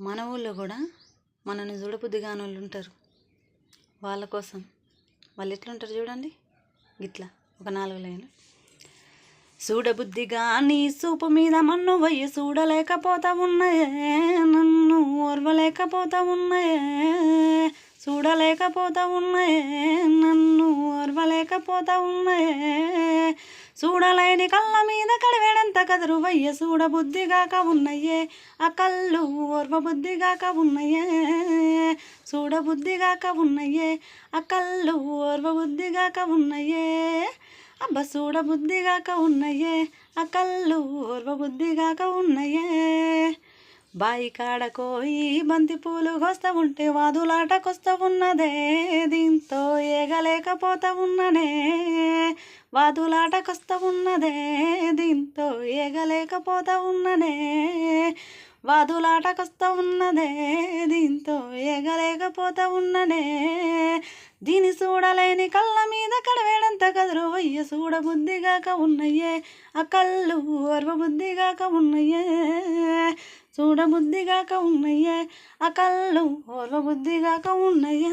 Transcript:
మన ఊళ్ళో కూడా మనల్ని చూడబుద్ధి కానోళ్ళు ఉంటారు. వాళ్ళ కోసం వాళ్ళు ఎట్లుంటారు చూడండి. గిట్లా ఒక 4 లైన్లు. చూడబుద్ధి గాని సూపు మీద మన్ను వయ్యి చూడలేకపోతా ఉన్నాయే, నన్ను ఓర్వలేకపోతా ఉన్నాయే, చూడలేకపోతా ఉన్నాయే, నన్ను ఓర్వలేకపోతా ఉన్నాయే, చూడలేని కళ్ళ మీద కడివేడంత కదరు వయ్య చూడబుద్ధిగాక ఉన్నయ్యే, ఆ కళ్ళు ఓర్వబుద్ధిగాక ఉన్నయ్యే, చూడబుద్ధిగాక ఉన్నయ్యే, ఆ కళ్ళు ఓర్వబుద్ధిగాక ఉన్నయ్యే, అబ్బ చూడబుద్ధిగాక ఉన్నయ్యే, ఆ కళ్ళు ఓర్వబుద్ధిగాక ఉన్నయ్యే. బాయి కాడకోయి బంతి పూలు కోస్తా ఉంటే వాదులాటకొస్తా ఉన్నదే, దీంతో ఏగలేకపోతా ఉన్ననే, వాదులాటకొస్తా ఉన్నదే, దీంతో ఏగలేకపోతా ఉన్ననే, వాదులాటకొస్తా ఉన్నదే, దీంతో ఏగలేకపోతా ఉన్ననే, దీని చూడలేని కళ్ళ మీద కడవేడంత కదరు వయ్య చూడబుద్ధిగాక ఉన్నయ్యే, ఆ కళ్ళు ఓర్వబుద్ధిగాక ఉన్నయ్యే, చూడబుద్ధిగాక ఉన్నయ్యే, ఆ కళ్ళు ఓర్వబుద్ధిగాక ఉన్నయ్యే.